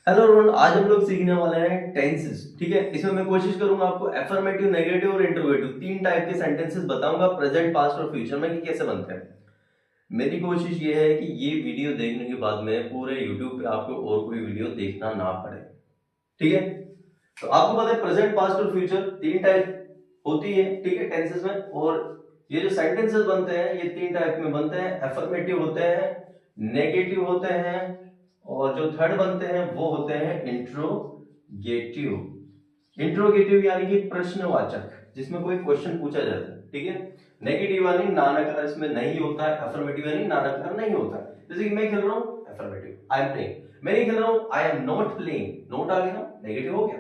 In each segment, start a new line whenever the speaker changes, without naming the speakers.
Hello Rohan, आज हम लोग सीखने वाले हैं टेंसेस। ठीक है, इसमें मैं कोशिश करूंगा आपको एफर्मेटिव, नेगेटिव और इंटरोगेटिव तीन टाइप के सेंटेंसेस बताऊंगा प्रेजेंट, पास्ट और फ्यूचर में कि कैसे बनते हैं। मेरी कोशिश ये है कि ये वीडियो देखने के बाद में पूरे यूट्यूब पे आपको और कोई वीडियो देखना ना पड़े। ठीक है, तो आपको पता है प्रेजेंट, पास्ट और फ्यूचर तीन टाइप होती है। ठीक है, टेंसेस में। और ये जो सेंटेंसेस बनते हैं ये तीन टाइप में बनते हैं, एफर्मेटिव होते हैं, नेगेटिव होते हैं, और जो थर्ड बनते हैं वो होते हैं इंट्रोगेटिव। इंट्रोगेटिव यानी कि प्रश्नवाचक, जिसमें कोई क्वेश्चन पूछा जाता है। ठीक है, नेगेटिव यानी नानकार इसमें नहीं होता है, अफर्मेटिव यानी नानकार नहीं होता है। जैसे कि मैं खेल रहा हूं, अफर्मेटिव आई एम प्लेइंग। मैं नहीं खेल रहा हूं, I am not playing, not आ गया, नेगेटिव हो गया।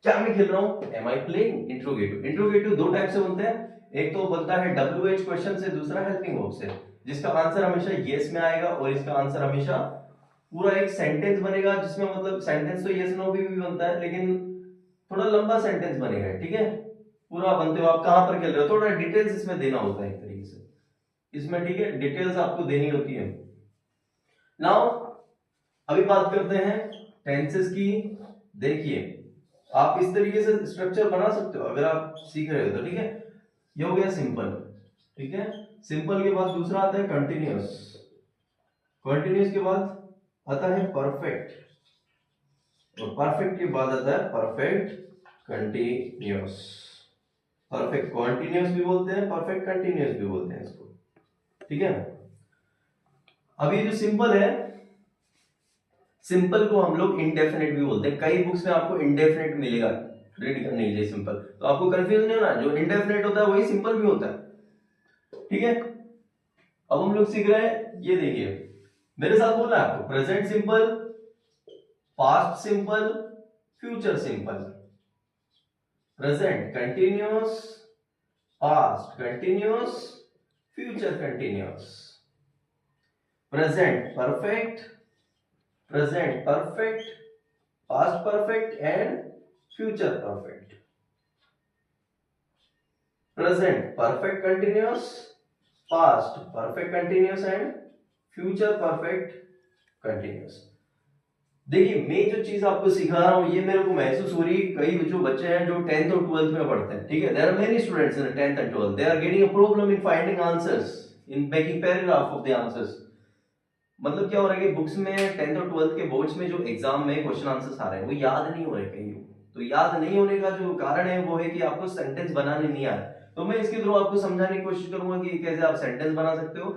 क्या मैं खेल रहा हूं, am I playing, interrogative. Interrogative दो टाइप से बनते हैं, एक तो बनता है WH क्वेश्चन से, दूसरा हेल्पिंग वर्ब से, जिसका आंसर हमेशा यस में आएगा और इसका आंसर हमेशा पूरा एक सेंटेंस बनेगा, जिसमें मतलब सेंटेंस तो यस नो भी बनता है लेकिन थोड़ा लंबा सेंटेंस बनेगा। ठीक है, पूरा बनते हो आप कहां पर खेल रहे हो, थोड़ा डिटेल्स इसमें देना होता है एक तरीके से इसमें। ठीक है, डिटेल्स आपको देनी होती है। नाउ अभी बात करते हैं टेंसेस की। देखिए, आप इस तरीके से स्ट्रक्चर बना सकते हो अगर आप सीख रहे हो तो। ठीक है, ये हो गया सिंपल। ठीक है, सिंपल के बाद दूसरा आता है कंटिन्यूअस। कंटिन्यूअस के बाद आता है परफेक्ट, और परफेक्ट के बाद आता है परफेक्ट कंटिन्यूअस। परफेक्ट कॉन्टिन्यूअस भी बोलते हैं, परफेक्ट कंटिन्यूअस भी बोलते हैं इसको। ठीक है, अब ये जो सिंपल है, सिंपल को हम लोग इंडेफिनिट भी बोलते हैं। कई बुक्स में आपको इंडेफिनिट मिलेगा रीड करने के लिए सिंपल, तो आपको कंफ्यूज नहीं होना, जो इंडेफिनिट होता है वही सिंपल भी होता है। ठीक है, अब हम लोग सीख रहे हैं, ये देखिए मेरे साथ बोलना है आपको, present simple, past simple, future simple. Present continuous, past continuous, future continuous. Present perfect, present perfect, past perfect and future perfect. Present perfect continuous, past perfect continuous and future perfect continuous. देखिए, मैं जो चीज आपको सिखा रहा हूं ये मेरे को महसूस हो रही है, कई जो बच्चे हैं जो 10th और 12th में पढ़ते हैं। ठीक है, there are many students in 10th and 12th, they are getting a problem in finding answers, in making paragraph of the answers. मतलब क्या हो रहा है कि बुक्स में 10th और 12th के बोर्ड्स में जो एग्जाम में क्वेश्चन आंसर्स आ रहे हैं वो याद नहीं हो रहे कहीं। तो याद नहीं होने का जो कारण है वो है कि आपको सेंटेंस बनाने नहीं आ रहा। तो मैं इसके थ्रू आपको समझाने की कोशिश करूंगा कि कैसे आप सेंटेंस बना सकते हो।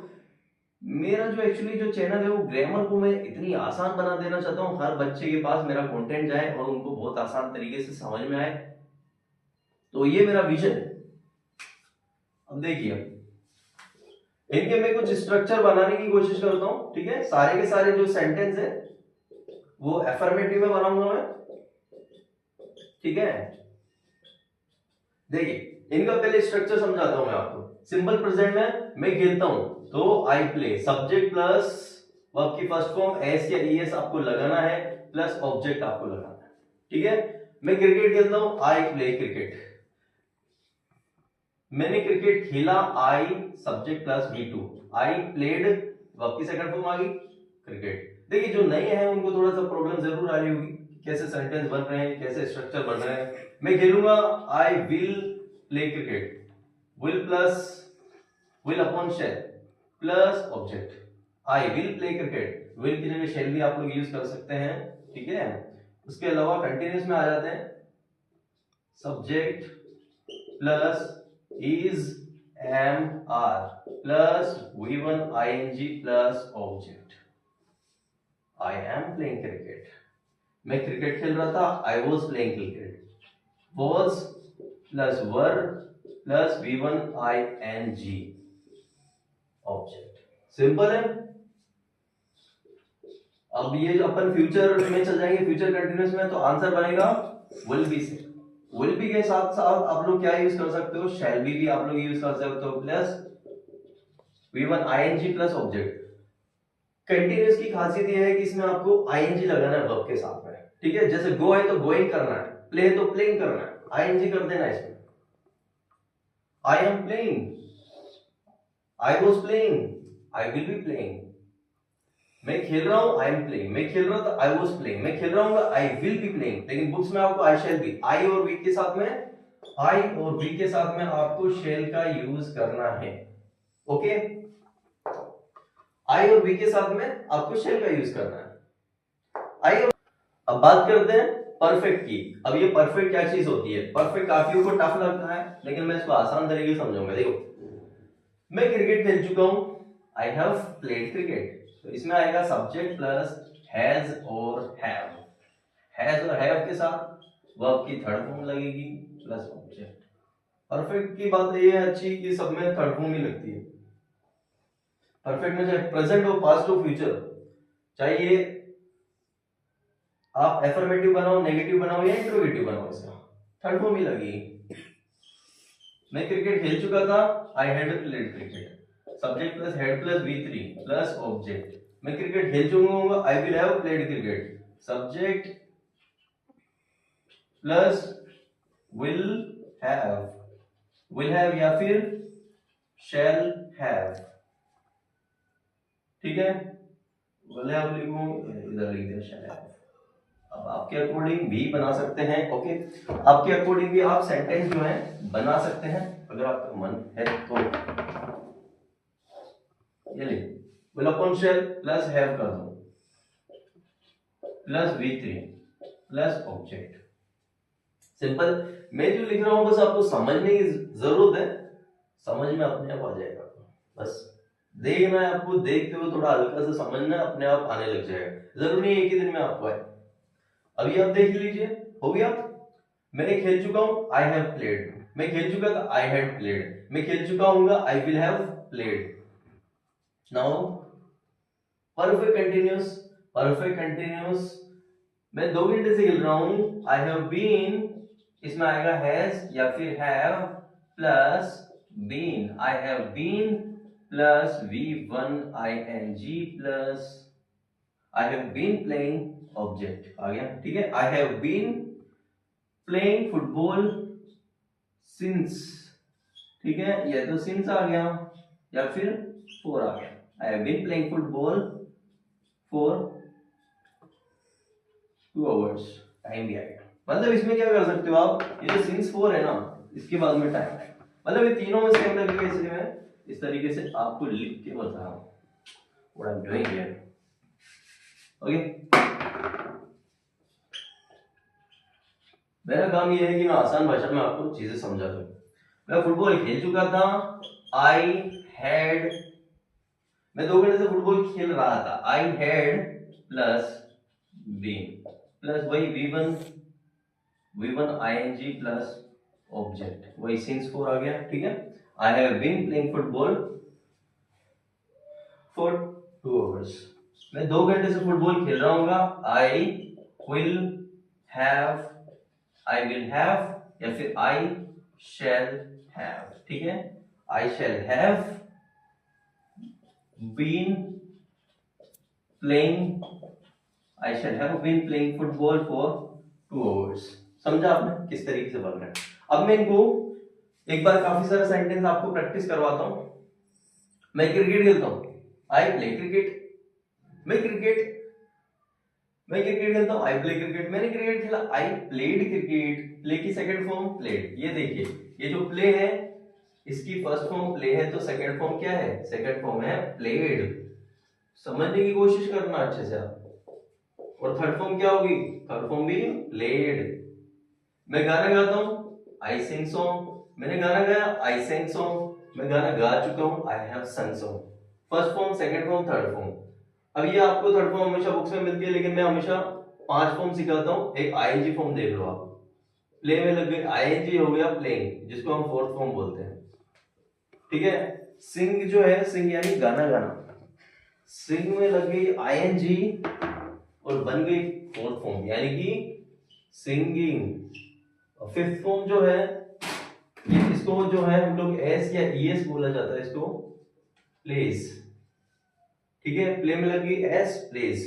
मेरा जो एक्चुअली जो चैनल है वो ग्रामर को मैं इतनी आसान बना देना चाहता हूँ, हर बच्चे के पास मेरा कंटेंट जाए और उनको बहुत आसान तरीके से समझ में आए। तो ये मेरा विजन है। अब देखिए, इनके मैं कुछ स्ट्रक्चर बनाने की कोशिश करता हूं। ठीक है, सारे के सारे जो सेंटेंस है वो एफर्मेटिव में बनाऊंगा मैं। ठीक है, देखिए इनका पहले स्ट्रक्चर समझाता हूं मैं आपको। सिंपल प्रेजेंट में मैं खेलता हूं तो I play, subject plus verb की फर्स्ट फॉर्म एस या ईएस आपको लगाना है, प्लस ऑब्जेक्ट आपको लगाना है। ठीक है, मैं क्रिकेट खेलता हूं, आई प्ले क्रिकेट। मैंने क्रिकेट खेला, I subject plus V2, I played verb की सेकंड फॉर्म आ गई क्रिकेट। देखिए जो नए हैं उनको थोड़ा सा प्रॉब्लम जरूर आ रही होगी, कैसे सेंटेंस बन रहे हैं, कैसे स्ट्रक्चर बन रहे हैं। मैं खेलूंगा, I will play cricket, will plus will upon shell plus object, I will play cricket. Will की जगह शेल भी आप लोग यूज कर सकते हैं। ठीक है, उसके अलावा कंटिन्यूस में आ जाते हैं, subject plus is, am, are plus V1 ing plus object. I am playing cricket. मैं क्रिकेट खेल रहा था, I was playing cricket. Was plus were plus V1 ing object. Simple है। अब ये जो अपन फ्यूचर में चल जाएंगे, फ्यूचर कंटिन्यूअस में, तो आंसर बनेगा विल बी से। विल बी के साथ साथ आप लोग क्या यूज कर सकते हो, शैल बी भी आप लोग यूज कर सकते हो, plus V1 ing plus object. Continuous की खासियत यह है कि इसमें आपको ing लगाना है वर्ब के साथ में। ठीक है, जैसे गो है तो गोइंग करना है, प्ले है तो प्लेइंग करना है, ing कर देना है इसमें। I am playing, I was playing, I will be playing. मैं खेल रहा हूँ, आई एम प्लेइंग। मैं खेल रहा था, आई वॉज प्लेइंग। मैं खेल रहा हूँ, आई विल बी प्लेइंग। लेकिन बुक्स में आपको आई शैल बी, आई और वी के साथ में, आई और वी के साथ में आपको शैल का यूज करना है। ओके, आई और वी के साथ में आपको शैल का यूज करना है। आई और अब बात करते हैं परफेक्ट की। अब ये परफेक्ट क्या चीज होती है? परफेक्ट काफी को टफ लगता है, लेकिन मैं इसको आसान तरीके से समझाऊंगा। देखो, मैं क्रिकेट खेल चुका हूं, आई हैव प्लेड क्रिकेट। तो इसमें आएगा सब्जेक्ट प्लस हैज और हैव। हैज और हैव के साथ वर्ब की थर्ड फॉर्म लगेगी प्लस ऑब्जेक्ट। परफेक्ट की बात ये है अच्छी कि सब में थर्ड फॉर्म ही लगती है। परफेक्ट में चाहे प्रेजेंट हो, पास्ट हो, फ्यूचर, चाहिए आप एफर्मेटिव बनाओ, नेगेटिव बनाओ या इंट्रोगेटिव बनाओ, इसका थर्ड फॉर्म ही लगेगी। मैं क्रिकेट खेल चुका था, I had played cricket. Subject plus head plus V3 plus object. मैं क्रिकेट खेल चुका हूँ, I will have played cricket. Subject plus will have या फिर शैल हैव। ठीक है, विल हैव लिखूं, इधर लिख दिया शैल हैव। अब आपके अकॉर्डिंग भी बना सकते हैं। ओके, आपके अकॉर्डिंग भी आप सेंटेंस जो है बना सकते हैं अगर आपका मन है तो। ये ले, will upon shell plus have कर दो plus V3 plus object. Simple. मैं जो लिख रहा हूं बस आपको समझने की जरूरत है, समझ में अपने आप आ जाएगा। बस देखना है आपको, देखते हुए थोड़ा हल्का से समझना है, अपने आप आने लग जाएगा। जरूरी नहीं एक ही दिन में आपको आए। अभी आप देख लीजिए, हो गया। मैंने खेल चुका हूं, आई हैव प्लेड। मैं खेल चुका था, आई हैड प्लेड। मैं खेल चुका हूंगा, I will have played. Now perfect continuous. Perfect continuous मैं 2 घंटे से खेल रहा हूं, आई हैव बीन, इसमें आएगा हैज या फिर have plus been. I have been plus V1 ing plus I have been playing object आ गया। ठीक है, I have been playing football since. ठीक है, ये तो सिंस आ गया या फिर फॉर आ गया। I have been playing football for 2 hours. Time भी आ गया। मतलब इसमें क्या कर सकते हो आप, ये जो सिंस 4 है ना, इसके बाद में टाइम है। मतलब ये तीनों में सेम लगेगा, इसलिए मैं इस तरीके से आपको लिख के बता रहा हूं what I am doing here. Okay, मेरा काम ये है कि मैं आसान भाषा में आपको चीजें समझा दूं। मैं फुटबॉल खेल चुका था, आई हैड, मैं 2 घंटे से फुटबॉल खेल रहा था, I had plus been plus वही V1 ing प्लस ऑब्जेक्ट, वही सिंस 4 आ गया। ठीक है, I have been playing football for 2 hours. मैं 2 घंटे से फुटबॉल खेल रहा हूँगा, I will have, I will have या फिर आई शैल हैव। ठीक है, I shall have been playing, I shall have been playing football for 2 hours. समझा आपने किस तरीके से बन रहा है? अब मैं इनको एक बार काफी सारा सेंटेंस आपको प्रैक्टिस करवाता हूं। मैं क्रिकेट खेलता हूं, आई प्ले क्रिकेट। मैं क्रिकेट खेलता हूं, आई प्ले क्रिकेट। मैंने क्रिकेट खेला, आई प्लेड क्रिकेट। प्ले की सेकंड फॉर्म प्लेड। ये देखिए, ये जो प्ले है इसकी फर्स्ट फॉर्म प्ले है, तो सेकंड फॉर्म क्या है? सेकंड फॉर्म है प्लेड। समझने की कोशिश करना अच्छे से आप। और थर्ड फॉर्म क्या होगी? थर्ड फॉर्म भी प्लेड। मैं गाना गाता हूँ, आई सिंग सॉन्ग। मैंने गाना गाया, आई सिंग सॉन्ग। मैं गाना गा चुका हूँ, आई हैव संग song. First form, second form, third form. अब ये आपको थर्ड फॉर्म हमेशा बुक्स में मिलती है, लेकिन मैं हमेशा 5 फॉर्म सिखाता हूँ। एक आईएनजी फॉर्म देख लो आप, प्ले में लग गई, आईएनजी हो गया प्लेइंग, जिसको हम फोर्थ फॉर्म बोलते हैं। ठीक है, सिंग जो है, सिंग यानी गाना गाना, सिंग में लग गई आईएनजी और बन गई फोर्थ फॉर्म यानी कि सिंगिंग। और फिफ्थ फॉर्म जो है, इसको जो है हम लोग एस या ईएस बोला जाता है, इसको प्लेस। ठीक है, प्ले में लग गई एस, प्लेस।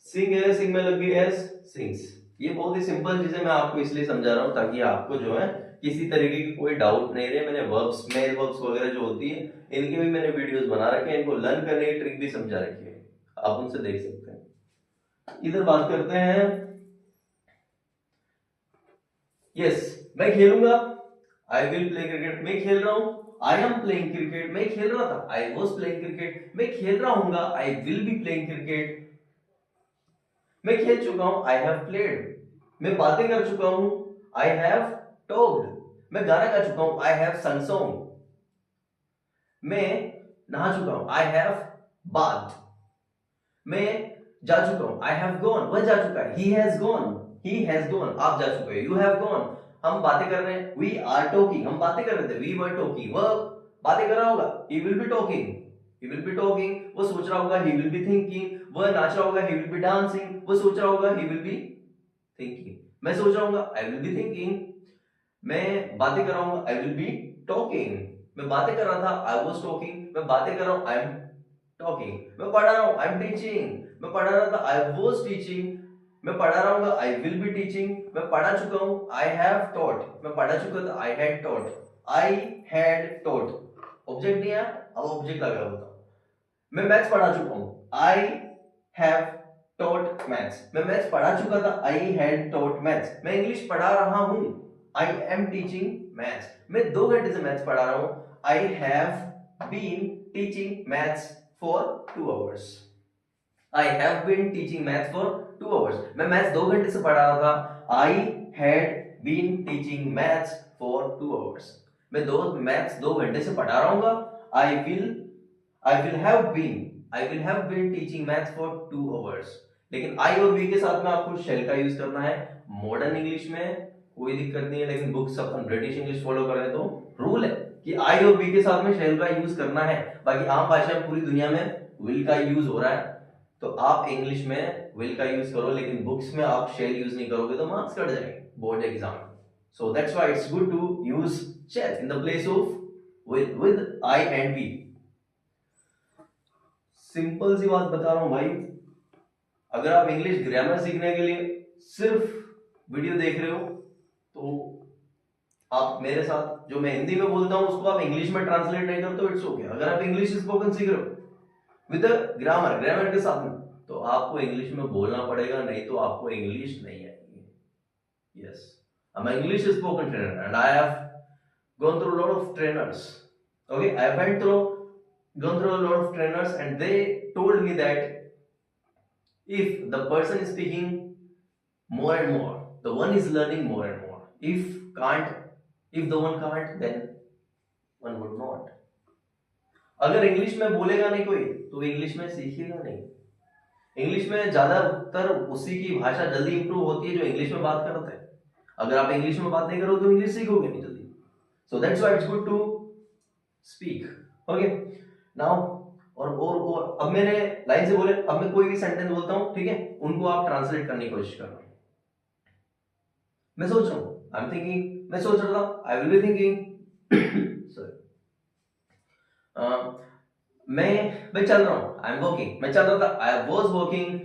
सिंग है, सिंग में लग गई एस, सिंग्स। ये बहुत ही सिंपल चीजें मैं आपको इसलिए समझा रहा हूं ताकि आपको जो है किसी तरीके की कोई डाउट नहीं रहे। मैंने वर्ब्स, मेल वर्ब्स वगैरह जो होती है, इनके भी मैंने वीडियोस बना रखे हैं, इनको लर्न करने की ट्रिक भी समझा रखी है। आप उनसे देख सकते हैं। इधर बात करते हैं, यस मैं खेलूंगा, आई विल प्ले क्रिकेट, मैं खेल रहा हूं, आई एम प्लेइंग क्रिकेट, मैं खेल रहा था, आई वॉज प्लेइंग क्रिकेट, मैं खेल रहा हूंगा, I will be playing cricket, मैं खेल चुका हूं, आई हैव प्लेड, मैं बातें कर चुका हूं, आई हैव टॉक्ड, मैं गाना गा चुका हूं, आई हैव संग सॉन्ग, मैं नहा चुका हूं, आई हैव बाथ, मैं जा चुका हूं, आई हैव गॉन, वह जा चुका है, ही हैज गॉन, आप जा चुके हो, यू हैव गॉन, हम बातें कर रहे हैं, वी आर टॉकिंग, हम बातें कर रहे थे, वी वर टॉकिंग, वह बातें कर रहा होगा, ही विल बी टॉकिंग, वो सोच रहा होगा, ही विल बी थिंकिंग, वह नाच रहा होगा, ही विल बी डांसिंग, वो सोच रहा होगा, ही विल बी थिंकिंग, मैं सोच रहा हूँ, आई विल बी थिंकिंग, मैं बातें कर रहा हूँ, आई विल बी टॉकिंग, मैं बातें कर रहा था, आई वॉज टॉकिंग, मैं बातें कर रहा हूँ, आई एम टॉकिंग, मैं पढ़ा रहा हूँ, आई एम टीचिंग, मैं पढ़ा रहा था, आई वॉज टीचिंग, मैं पढ़ा रहा हूँ, आई विल बी टीचिंग, मैं पढ़ा चुका हूँ, आई हैव टॉट, मैं पढ़ा चुका था, I had taught, I had taught, object नहीं है, अब ऑब्जेक्ट लगा होता, मैं मैथ्स पढ़ा चुका हूँ, आई हैव टॉट मैथ्स, मैं मैथ्स पढ़ा चुका था, आई हैड टॉट मैथ्स, मैं इंग्लिश पढ़ा रहा हूँ, आई एम टीचिंग मैथ्स, मैं 2 घंटे से मैथ्स पढ़ा रहा हूँ, I have been teaching maths for 2 hours, I have been teaching maths for 2 hours, मैं मैथ्स 2 घंटे से पढ़ा रहा था, I had been teaching maths for 2 hours, मैं मैथ्स 2 घंटे से पढ़ा रहा हूँ, I will have been teaching maths for 2 hours, लेकिन आई और वी के साथ में आपको शेल का यूज करना है, मॉडर्न इंग्लिश में कोई दिक्कत नहीं है, लेकिन बुक्स अपन ब्रिटिश इंग्लिश फॉलो कर रहे हैं तो रूल है कि आई और वी के साथ में शेल का यूज करना है, बाकी आम भाषा में पूरी दुनिया में विल का यूज हो रहा है, तो आप इंग्लिश में विल का यूज करो, लेकिन बुक्स में आप शेल यूज नहीं करोगे तो मार्क्स कट जाएंगे बोर्ड एग्जाम में, so that's why it's good to use shall in the place of with I and we. Simple सी बात बता रहा हूं भाई, अगर आप इंग्लिश ग्रामर सीखने के लिए सिर्फ वीडियो देख रहे हो तो आप मेरे साथ जो मैं हिंदी में बोलता हूं उसको आप इंग्लिश में ट्रांसलेट नहीं करते तो इट्स ओके, अगर आप इंग्लिश स्पोकन सीख रहे हो विद ग्रामर के साथ में तो आपको इंग्लिश में बोलना पड़ेगा, नहीं तो आपको इंग्लिश नहीं आएगी। Yes, I am English spoken trainer and I have gone through a lot of trainers, okay, I went through gone through a lot of trainers and they told me that if the person is speaking more and more, the one is learning more and more, if the one can't then one would not, अगर English में बोलेगा नहीं कोई तो English में सीखेगा नहीं, English में ज्यादातर उसी की भाषा जल्दी इंप्रूव होती है जो इंग्लिश में बात करता है, अगर आप इंग्लिश में बात नहीं करोगे तो इंग्लिश सीखोगे नहीं जल्दी, so that's why it's good to speak, okay now और अब मैंने लाइन से बोले, अब मैं कोई भी सेंटेंस बोलता हूं, ठीक है, उनको आप ट्रांसलेट करने की कोशिश करना, मैं सोच रहा हूं, आई एम थिंकिंग, मैं सोच रहा था, आई विल बी थिंकिंग सॉरी, मैं चल रहा हूं, आई एम वॉकिंग, मैं चल रहा था, आई वाज वॉकिंग,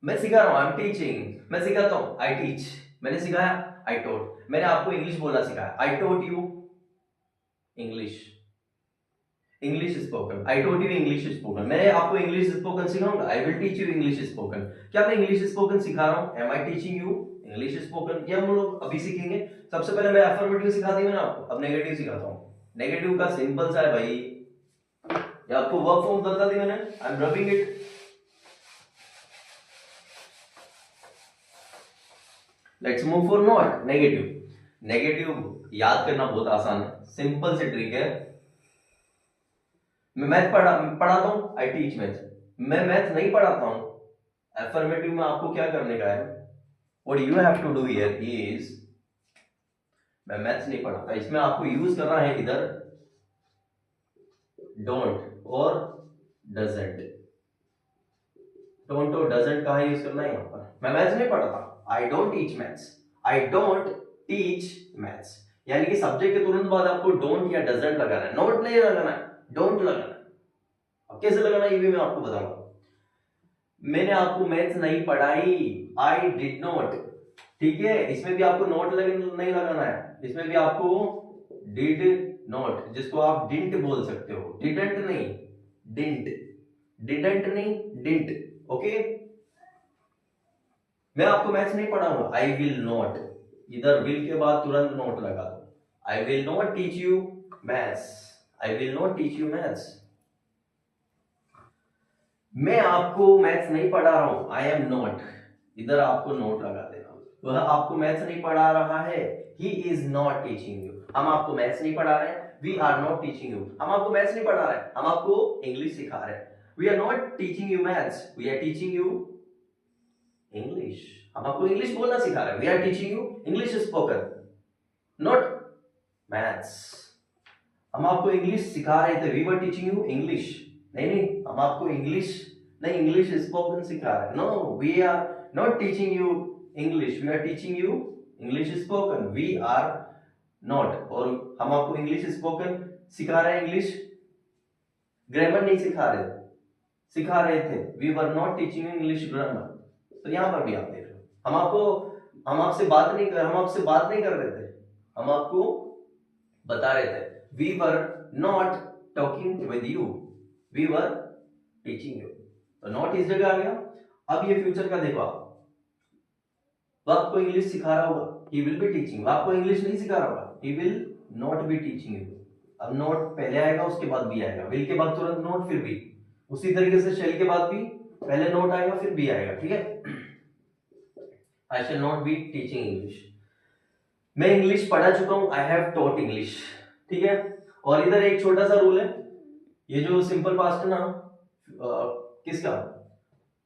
मैं सिखा रहा हूं, आई एम टीचिंग, मैं सिखाता हूं, आई टीच, मैंने सिखाया, आई टॉट, मैंने आपको इंग्लिश बोलना सिखाया, I taught you English spoken, I taught you English spoken, मैं आपको इंग्लिश स्पोकन सिखाऊंगा, I will teach you English spoken, क्या मैं इंग्लिश स्पोकन सिखा रहा हूं, am I teaching you English spoken, ये हम लोग अभी सीखेंगे। सबसे पहले मैं अफर्मेटिव सिखा दी मैंने आपको, अब नेगेटिव सिखाता हूं, नेगेटिव का सिंपल सा है भाई, ये आपको वर्ब फॉर्म बता दी मैंने, I am rubbing it, let's move for not, negative याद करना बहुत आसान है, सिंपल से ट्रिक है, मैं मैथ पढ़ाता हूं, आई टीच मैथ, मैं मैथ नहीं पढ़ाता हूं, अफर्मेटिव में आपको क्या करने का है, what you have to do here is, मैं मैथ्स नहीं पढ़ाता, इसमें आपको यूज करना है इधर डोंट और डजंट, डोंट और डजंट कहां यूज करना है, यहां पर, मैं मैथ्स नहीं पढ़ाता, I don't teach maths, I don't teach maths, यानी कि सब्जेक्ट के तुरंत बाद आपको डोंट या डजंट लगाना है, नोट नहीं लगाना है, डोंट लगाना है, अब कैसे लगाना है ये भी मैं आपको बताऊंगा, मैंने आपको मैथ्स नहीं पढ़ाई, आई डिड नॉट, ठीक है, इसमें भी आपको नोट नहीं लगाना है, इसमें भी आपको डिड नॉट, जिसको आप डिंट बोल सकते हो, डिडंट नहीं, डिंट, डिडंट नहीं, डिंट। ओके, मैं आपको मैथ्स नहीं पढ़ाऊंगा। आई विल नॉट, इधर विल के बाद तुरंत नोट लगा दो। आई will not teach you maths, I will not teach you maths. मैं आपको मैथ्स नहीं पढ़ा रहा हूं, आई एम नॉट, इधर आपको नोट लगा देना। वह आपको मैथ्स नहीं पढ़ा रहा है, he is not teaching you. हम आपको मैथ्स नहीं पढ़ा रहे हैं, we are not teaching you. हम आपको मैथ्स नहीं पढ़ा रहे हैं, हम आपको इंग्लिश सिखा रहे हैं। We are not teaching you maths, we are teaching you English. हम आपको इंग्लिश बोलना सिखा रहे हैं। We are teaching you English spoken, not maths. हम आपको इंग्लिश सिखा रहे थे, we were teaching you English. नहीं, हम आपको इंग्लिश नहीं, इंग्लिश स्पोकन सिखा रहे हैं। No, we are not teaching you English, we are teaching you English spoken. We are not, और हम आपको इंग्लिश स्पोकन सिखा रहे हैं, इंग्लिश ग्रामर नहीं सिखा रहे थे। We were not teaching you English grammar. तो यहां पर भी आप देख रहे हो, हम आपसे बात नहीं कर रहे थे, हम आपको बता रहे थे। We were not talking with you, we were teaching you. तो नॉट इस जगह आ गया। अब ये फ्यूचर का देखो, आप वो आपको इंग्लिश सिखा रहा होगा, ही विल बी टीचिंग। वो आपको इंग्लिश नहीं सिखा रहा होगा, he will not be teaching you. अब नॉट पहले आएगा, उसके बाद भी आएगा, विल के बाद तुरंत नॉट, फिर भी। उसी तरीके से शेल के बाद भी पहले नॉट आएगा, फिर भी आएगा। ठीक है, I shall not be teaching English. मैं इंग्लिश पढ़ा चुका हूं, आई हैव टॉट इंग्लिश। ठीक है, और इधर एक छोटा सा रूल है, ये जो सिंपल पास्ट है ना, किसका,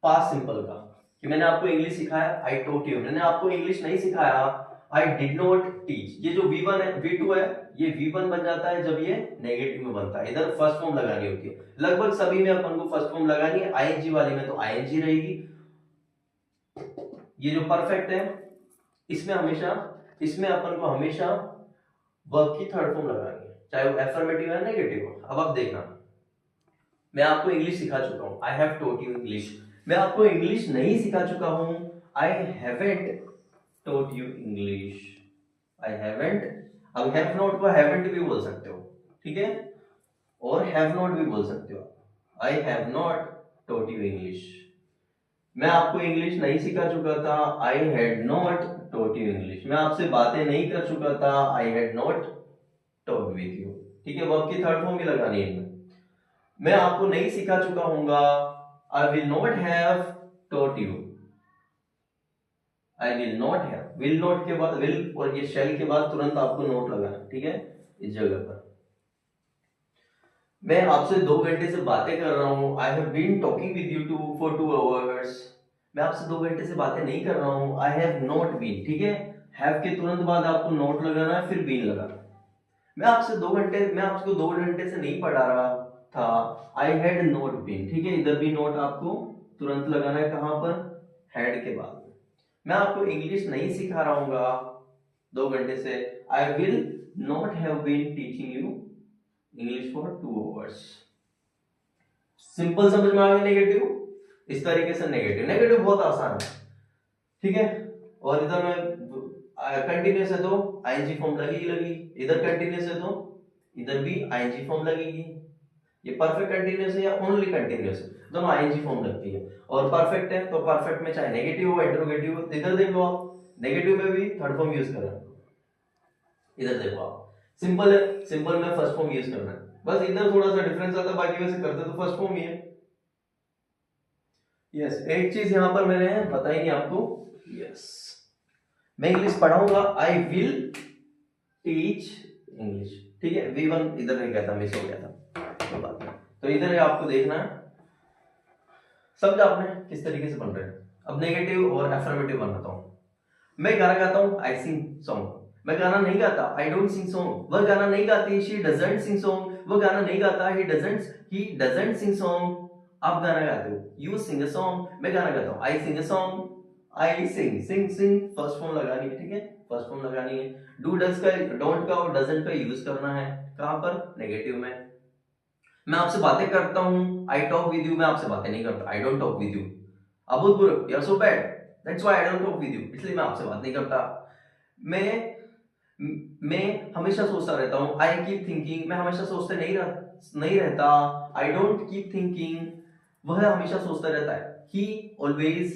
पास्ट सिंपल का, कि मैंने आपको इंग्लिश सिखाया, आई टॉट यू। मैंने आपको इंग्लिश नहीं सिखाया, आई डिड नॉट टीच। ये जो V1 है, V2 है, ये V1 बन जाता है जब ये नेगेटिव में बनता है। इधर फर्स्ट फॉर्म लगानी होती है, लगभग सभी में अपन को फर्स्ट फॉर्म लगानी है। आईएनजी वाली में तो आईएनजी रहेगी। ये जो परफेक्ट है, इसमें अपन को हमेशा वर्ब की थर्ड फॉर्म लगानी है, चाहे वो एफर्मेटिव है नेगेटिव हो। अब आप देखना, मैं आपको इंग्लिश सिखा चुका हूं, I have taught you English. मैं आपको इंग्लिश नहीं सिखा चुका हूं, I haven't taught you English. I haven't, अब हैव नॉट को हैवंट भी बोल सकते हो, ठीक है, और हैव नॉट भी बोल सकते हो। आई have not taught you English. मैं आपको इंग्लिश नहीं सिखा चुका था, I had not taught you English. मैं आपसे बातें नहीं कर चुका था, I had not taught with you. ठीक है, वर्ब की थर्ड फॉर्म भी लगानी है। मैं आपको नहीं सिखा चुका हूंगा, I will not have taught you. I will not have, will not के बाद विल और ये शैल के बाद तुरंत आपको नोट लगाना, ठीक है, इस जगह पर। मैं आपसे 2 घंटे से बातें कर रहा हूं, I have been talking with you for 2 hours. मैं आपसे 2 घंटे से बातें नहीं कर रहा हूं, आई हैव नॉट बीन। ठीक है, हैव के तुरंत बाद आपको नोट लगाना है, फिर बीन लगाना। मैं आपको 2 घंटे से नहीं पढ़ा रहा था, आई हैड नॉट बीन। ठीक है, इधर भी नोट आपको तुरंत लगाना है, कहां पर, हैड के बाद। मैं आपको इंग्लिश नहीं सिखा रहा हूँ 2 घंटे से, I will not have been teaching you English for 2 hours. Simple समझ में आ गया नेगेटिव, इस तरीके से नेगेटिव बहुत आसान है। ठीक है, और इधर में कंटिन्यूस है तो आईएनजी फॉर्म लगेगी, इधर कंटिन्यूस है तो इधर भी आईएनजी फॉर्म लगेगी। ये परफेक्ट कंटिन्यूस है या ओनली कंटिन्यूस है, दोनों आईएनजी फॉर्म लगती है। और परफेक्ट है तो परफेक्ट में चाहे नेगेटिव हो इंटरोगेटिव हो, इधर देख लो आप, नेगेटिव में भी थर्ड फॉर्म यूज कर रहे हैं। इधर देखो आप, सिंपल है, सिंपल में फर्स्ट फॉर्म यूज करना है, बस इधर थोड़ा सा डिफरेंस आता है, बाकी वैसे करते तो फर्स्ट फॉर्म ही है। यस, एक चीज यहां पर मैंने बताई नहीं आपको। यस, मैं इंग्लिश पढ़ाऊंगा, आई विल टीच इंग्लिश। ठीक है, V1 इधर नहीं कहता, मिस हो गया था, कोई बात नहीं। तो इधर आपको देखना है, समझा आपने किस तरीके से बन रहे हैं। अब नेगेटिव और एफर्मेटिव बनाता हूं। मैं गाना गाता हूं, आई सिंग सॉन्ग। मैं गाना नहीं गाता, आई डोंट सिंग सॉन्ग। वह गाना नहीं गाती, शी डजंट सिंग सॉन्ग। वह गाना नहीं गाता, ही डजंट सिंग सॉन्ग। आप गाना गाते हो, यू सिंग अ सॉन्ग। मैं गाना गाता हूं, I sing a song, I sing first form लगानी है। ठीक है, फर्स्ट फॉर्म लगानी है। डू डज का, डोंट का और डजंट का यूज करना है, कहां पर, नेगेटिव में। मैं आपसे बातें करता हूं, आई टॉक विद यू। मैं आपसे बातें नहीं करता, I don't talk with you. Abul Burak, you are so bad, that's why I don't talk with you. इसलिए मैं आपसे बात नहीं करता। मैं हमेशा सोचता रहता हूं, आई कीप थिंकिंग। मैं हमेशा सोचते नहीं रहता, आई डोंट कीप थिंकिंग। वह हमेशा सोचता रहता है। he always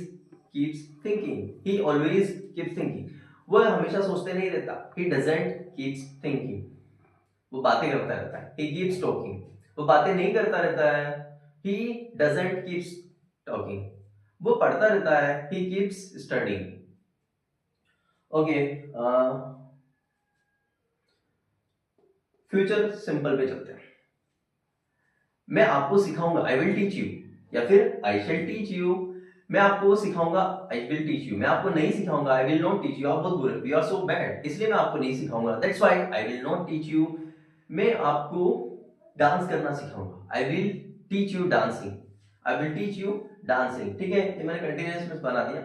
keeps thinking, he always keeps thinking, वह हमेशा सोचते नहीं रहता। he doesn't keeps thinking, वो बातें करता रहता है। he keeps talking, वो बातें नहीं करता रहता है। he doesn't keeps talking, वो पढ़ता रहता है। he keeps studying। Okay, future simple पे चलते हैं। मैं आपको सिखाऊंगा, आई विल टीच यू, या फिर आई शैल टीच यू। मैं आपको सिखाऊंगा, आई विल टीच यू। मैं आपको नहीं सिखाऊंगा, I will not teach you. आप बहुत बुरे, यू आर सो बैड, इसलिए मैं आपको नहीं सिखाऊंगा, that's why I will not teach you. मैं आपको डांस करना सिखाऊंगा, I will teach you dancing, I will teach you dancing. ठीक है, ये मैंने कंटिन्यूअस में बना दिया।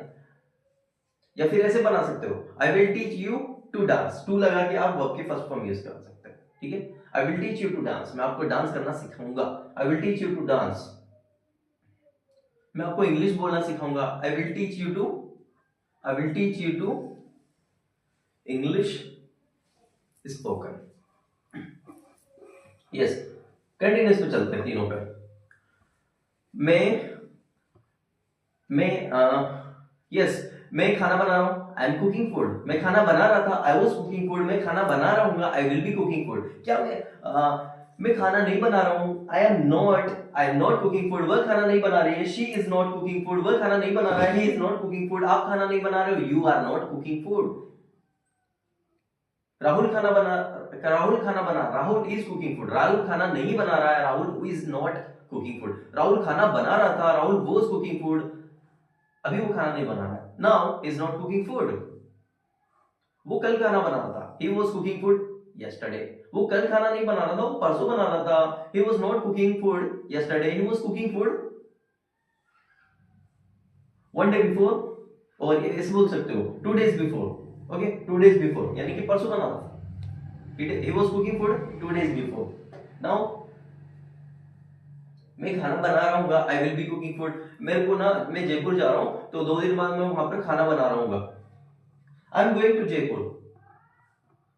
या फिर ऐसे बना सकते हो, I will teach you to dance, to लगा के आप वर्ब के फर्स्ट फॉर्म यूज कर सकते हैं। ठीक है, I will teach you to dance, मैं आपको डांस करना सिखाऊंगा, I will teach you to dance. मैं आपको इंग्लिश बोलना सिखाऊंगा, I will teach you to, I will teach you to English spoken. Yes, continuous पे चलते हैं तीनों पे। यस, मैं खाना बना रहा हूं, आई एम कुकिंग फूड। मैं खाना बना रहा था, आई वॉज कुकिंग फूड। मैं खाना बना रहा हूँ, I will be cooking food. क्या मैं खाना नहीं बना रहा हूँ, I am not cooking food. वह खाना नहीं बना रही है, she is not cooking food. वह खाना नहीं बना रहा है, he is not cooking food. आप खाना नहीं बना रहे हो, you are not cooking food. Rahul is cooking food. Rahul खाना नहीं बना रहा है, Rahul is not cooking food. Rahul खाना बना रहा था, राहुल वॉज कुकिंग फूड। अभी वो खाना नहीं बना रहा है, now is not cooking food. वो कल खाना बना रहा था, he was cooking food yesterday। वो कल खाना नहीं बना रहा था, वो परसों बना रहा था, he was not cooking food yesterday, he was cooking food one day before। और ऐसे बोल सकते हो 2 days before। Okay, 2 days before यानी कि परसों बना रहा था, he was cooking food 2 days before। now मैं खाना बना रहा हूँ, I will be cooking food. मेरे को ना, मैं जयपुर जा रहा हूँ, तो 2 दिन बाद मैं वहां पर खाना बना रहा हूँ, I am going to Jaipur.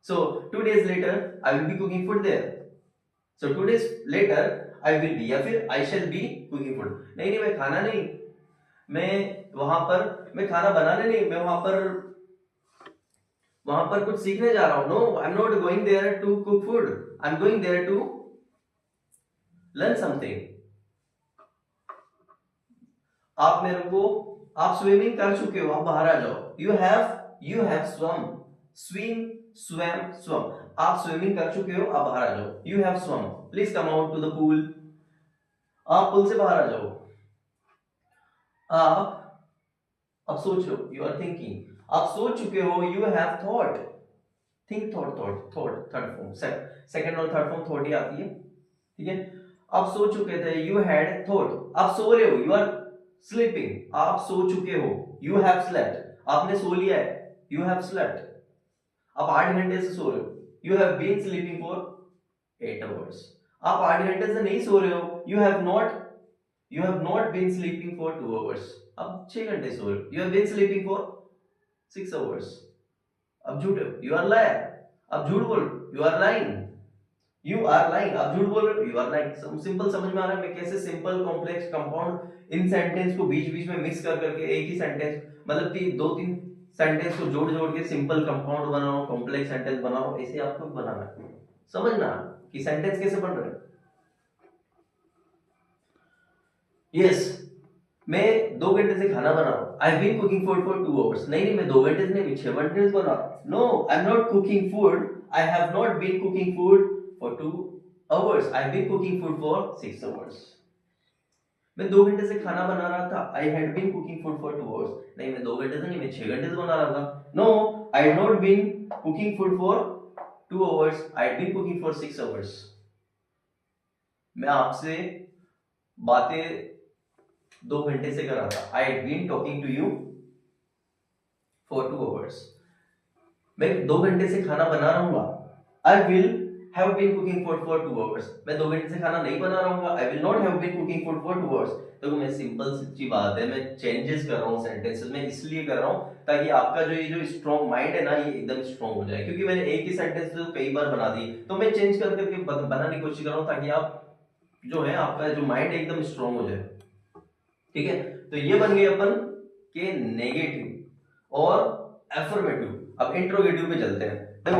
So 2 days later I will be cooking food there। So 2 days later I will be, या फिर I shall be cooking food। नहीं, मैं खाना नहीं, मैं वहां पर, मैं खाना बनाने नहीं, मैं वहां पर कुछ सीखने जा रहा हूं। No, I'm not going there to cook food, I'm going there to learn something। आप मेरे को, आप स्विमिंग कर चुके हो, आप बाहर आ जाओ। You have swim, swam। आप स्विमिंग कर चुके हो, आप बाहर आ जाओ। You have swum, please come out to the pool। आप पूल से बाहर आ जाओ। आप अब सोच लो, you are thinking, आप सोच चुके हो, you have thought। think, thought third form, second और थर्ड फॉर्म थॉट ही आती है। ठीक है, आप सो चुके थे, you had thought। आप सो रहे हो, you are sleeping। आप सो चुके हो, you have slept। आपने सो लिया है, you have slept। आप 8 घंटे से सो रहे हो, you have been sleeping for 8 hours। आप 8 घंटे से नहीं सो रहे हो, you have not been sleeping for 2 hours। अब 6 घंटे सो रहे हो, you have been sleeping for 6 hours। अब झूठ, you are liar। अब झूठ बोल, you are lying। आप झूठ बोल रहे हो, you are lying। सिंपल समझ में आ रहा है मैं कैसे simple, complex, compound in sentence को बीच बीच में मिक्स कर करके एक ही सेंटेंस, मतलब कि 2-3 सेंटेंस को जोड़ जोड़ के सिंपल कंपाउंड बनाओ, कॉम्प्लेक्स सेंटेंस बनाओ, ऐसे आपको बनाना है। समझना कि सेंटेंस कैसे बन रहे हैं। यस, मैं 2 घंटे से खाना बना रहा हूं, I been cooking food for 2 hours। नहीं, मैं 2 घंटे से नहीं, 6 घंटे से बना रहा हूं। No, I am not cooking food, I have not been cooking food for 2 hours, I been cooking food for 6 hours। मैं 2 घंटे से खाना बना रहा था, I had been cooking food for 2 hours। नहीं, मैं 2 घंटे से नहीं, मैं 6 घंटे से बना रहा था। No, I had not been cooking food for 2 hours, I had been cooking for 6 hours। मैं आपसे बातें 2 घंटे से कर रहा था, I had been talking to you for 2 hours। मैं 2 घंटे से खाना बना रहा हूँ, I will have been cooking food for 2 hours। मैं 2 घंटे से खाना नहीं बना रहा हूँ, I will not have been cooking food for 2 hours। तो मैं सिंपल सी बात है, मैं चेंजेस कर रहा हूँ सेंटेंसेस में, इसलिए कर रहा हूँ ताकि आपका जो स्ट्रॉन्ग माइंड है ना, ये एकदम स्ट्रॉन्ग हो जाए। क्योंकि मैंने एक ही सेंटेंस तो कई बार बना दी, तो मैं चेंज कर करके बनाने की कोशिश कर रहा हूँ ताकि आप जो है, आपका जो माइंड एकदम स्ट्रॉन्ग हो जाए। ठीक है, तो ये बन गई अपन के नेगेटिव और एफर्मेटिव। अब इंट्रोगेटिव पे चलते हैं।